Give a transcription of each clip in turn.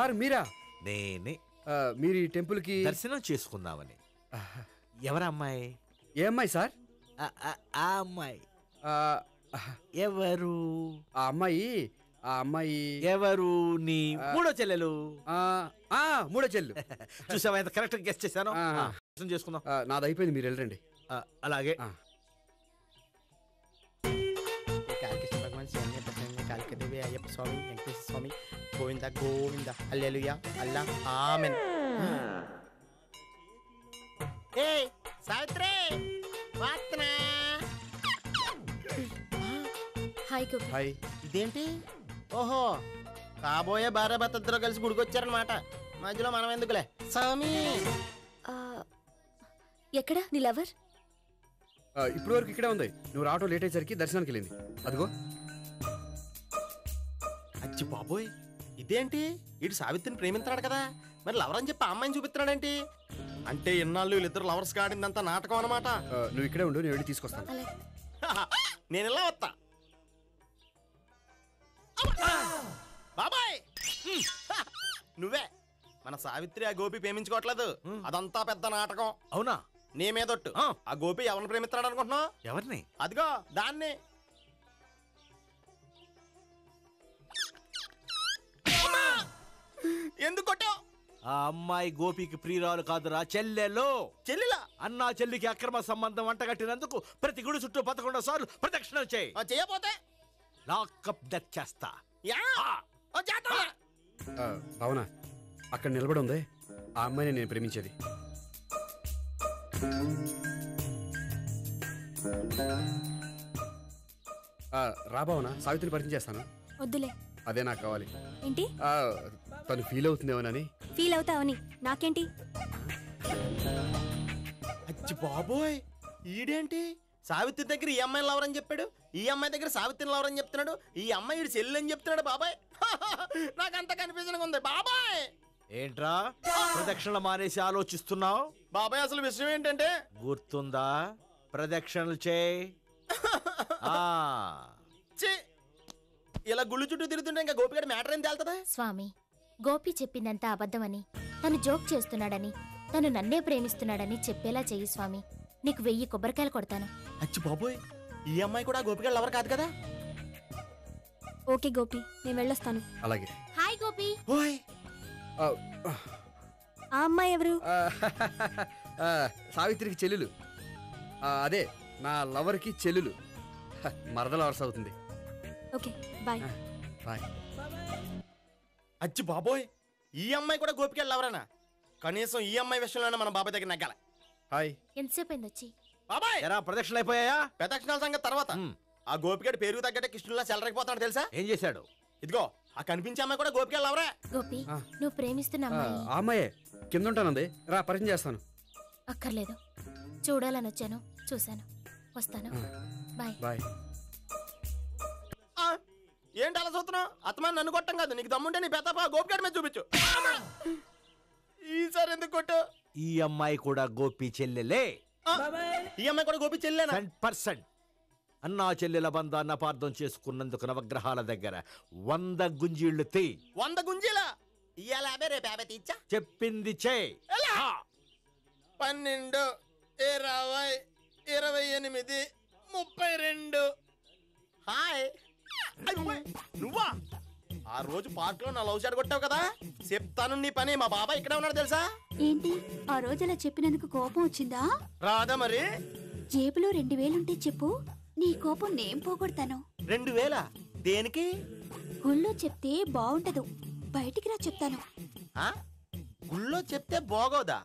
Sir మీరా? నేనే. మీరు ఈ టెంపుల్ కి దర్శనం చేసుకుందామని. ఎవరు అమ్మాయి? ఏ అమ్మాయి సార్? ఆ అమ్మాయి ఎవరు? ఆ అమ్మాయి ఎవరు? నీ మూడో చెల్లెలు. మూడో చెల్లు. చూసావా ఎంత కరెక్ట్ గెస్ట్ చేశాను. దర్శనం చేసుకుందాం. నాది అయిపోయింది, మీరు వెళ్ళండి. అలాగే. కాళికదేవి, అయ్యప్ప స్వామి, వెంకటేశ్వర స్వామి, గోవింద గోవింద, హల్లెలూయా, అల్లా, ఆమెన్. ఏయ్ సావిత్రి, వాత్నా. హాయ్. ఇదేంటి? ఓహో, కాబోయే భార్య భర్త ఇద్దరు కలిసి గుడికొచ్చారనమాట. మధ్యలో మనం ఎందుకులే స్వామి. ఎక్కడ నీ లవర్? ఇప్పుడు వరకు ఇక్కడే ఉంది. నువ్వు రావటం లేట్ అయ్యేసరికి దర్శనానికి వెళ్ళింది. అదిగో. అచ్చి బాబోయ్, ఇదేంటి? ఇటు సావిత్రిని ప్రేమిస్తున్నాడు కదా, మరి లవర్ అని చెప్పి అమ్మాయిని చూపిస్తున్నాడేంటి? అంటే ఇన్నాళ్ళు వీళ్ళిద్దరు లవర్స్ కాడిందంతా నాటకం అనమాట. నువ్వు ఇక్కడే ఉండు, నేను వెళ్ళి తీసుకొస్తాను. నేను ఇలా వస్తా. బాబాయ్, నువ్వే మన సావిత్రి ఆ గోపి ప్రేమించుకోవట్లేదు, అదంతా పెద్ద నాటకం. అవునా? నీ మీదొట్టు. ఆ గోపి ఎవరిని ప్రేమిస్తున్నాడు అనుకుంటున్నావు? ఎవరిని? అదిగో దాన్ని. ఎందుకు కొట్టావు? ఆ అమ్మాయి గోపికి ప్రియురాలు కాదురా, చెల్లెలు. చెల్లిలా? అన్నా చెల్లికి అక్రమ సంబంధం వంటగట్టినందుకు ప్రతి గుడి చుట్టూ 11 సార్లు ప్రదక్షిణ చేయి. చేయపోతే లాకప్ డెత్ చేస్తా. అవునా? అక్కడ నిలబడి ఉంది ఆ అమ్మాయిని నేను ప్రేమించేది. రాబావునా, సావిత్రిని పరిచయం చేస్తాను. వద్దులే. అదే నాకు కావాలి. ఏంటి? తను ఫీల్ అవుతుందేమోనని. ఫీల్ అవుతావని నాకేంటి? అచ్చి బాబోయ్, ఈడేంటి సావిత్రి దగ్గర ఈ అమ్మాయిని లవరని చెప్పాడు, ఈ అమ్మాయి దగ్గర సావిత్రిని లవరని చెప్తున్నాడు, ఈ అమ్మాయి ఇడు చెల్లి అని చెప్తున్నాడు. బాబాయ్ నాకంత కన్ఫ్యూజన్ ఉంది బాబాయ్. ఏంట్రా ప్రదక్షిణలు మానేసి ఆలోచిస్తున్నావు? బాబాయ్ అసలు విషయం ఏంటంటే, గుర్తుందా? ప్రదక్షిణలు చేయి. ఇలా గుళ్ళు చుట్టూ తిరుగుతుంటే ఇంకా గోపిగడ మ్యాటర్ ఏం తేలుతుందా? స్వామి, గోపి చెప్పిందంతా అబద్ధమని, తను జోక్ చేస్తున్నాడని, తను నన్నే ప్రేమిస్తున్నాడని చెప్పేలా చెయ్యి స్వామి. నీకు 1000 కొబ్బరికాయలు కొడతాను. అచ్చి బాబోయ్, ఈ అమ్మాయి కూడా గోపిగడ లవర్ కాదు కదా? ఓకే గోపి, నేను వెళ్ళొస్తాను. అలాగే. హాయ్ గోపి. ఓయ్, ఆ అమ్మాయి ఎవరు? సావిత్రికి చెల్లెలు. అదే నా లవర్కి చెల్లెలు. మరద లవర్స్ అవుతుంది. Okay, bye. బాయ్. అచ్చి బాబోయ్, ఈ అమ్మాయి కూడా గోపిగడ లవరేనా? కనీసం ఈ అమ్మాయి విషయంలోనే మన బాబాయ్ దగ్గర నగ్గాల. హాయ్. ఎంతసేపు అయింది వచ్చి? బాబాయ్, ఎరా ప్రదక్షిణలు అయిపోయాయా? ప్రదక్షిణాల సంగతి తర్వాత. ఆ గోపిగడ పేరు తగ్గట్టే కృష్ణులా చెలరకపోతున్నాడు తెలుసా? ఏం చేశాడు? ఇదిగో ఆ కనిపించే అమ్మాయి కూడా గోపిగడ లవరే. గోపి, నువ్వు ప్రేమిస్తున్న అమ్మాయి ఆ అమ్మాయే కింద ఉంటానంది. రా, పరిచయం చేస్తాను. అక్కర్లేదు, చూడాలని వచ్చాను, చూశాను, వస్తాను. బాయ్. బాయ్. ఏంటి అలా చూస్తున్నావు? అత్తమని నన్ను కొట్టం కాదు, నీకు దమ్ముంటే నీ పెద్దపా గోపిగడ మీద చూపించు. ఈసారి ఎందుకు కొట్టు? ఈ అమ్మాయి కూడా గోపి చెల్లెలే. ఈ అమ్మాయి కూడా గోపి చెల్లెనా? 100%. అన్నా చెల్లెల బంధాన్ని అపార్థం చేసుకున్నందుకు నవగ్రహాల దగ్గర 100 గుంజీళ్లు తీ. 100 గుంజీలా? ఇయ్యాల 50, రేపు 50 తీచ్చా. చెప్పింది చే. 12, 20, 28, 32. హాయ్. నువ్వా? ఆ రోజు పార్క్ లో నా లవ్ షాట్ కొట్టావు కదా, చెప్తాను నీ పని. మా బాబాయ్ ఇక్కడే ఉన్నాడు తెలుసా? ఏంటి ఆ రోజు అలా చెప్పినందుకు కోపం వచ్చిందా? రాదా మరి? జేబులో 2000 ఉంటే చెప్పు, నీ కోపం నేను పోగొడతాను. 2000? దేనికి? గుళ్ళో చెప్తే బాగుంటదు, బయటికి రా చెప్తాను. గుళ్ళో చెప్తే బాగోదా?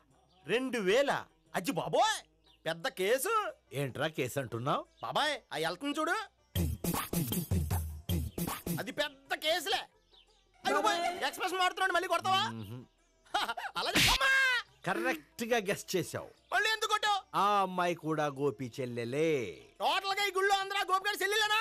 2000? అజ్జి బాబోయ్, పెద్ద కేసు. ఏంట్రా కేసు అంటున్నావు? బాబాయ్ ఆ వెళ్తుంది చూడు, అది పెద్ద కేసులే. ఎక్స్ప్రెషన్ మాడుతున్నాడు, మళ్ళీ కొడతావా? అలా కరెక్ట్ గా గెస్ట్ చేసావు. మళ్ళీ ఎందుకు కొట్టావు? ఆ అమ్మాయి కూడా గోపి చెల్లెలే. టోటల్ గా ఈ గుళ్ళో అందరూ గోపిగడ చెల్లెలేనా?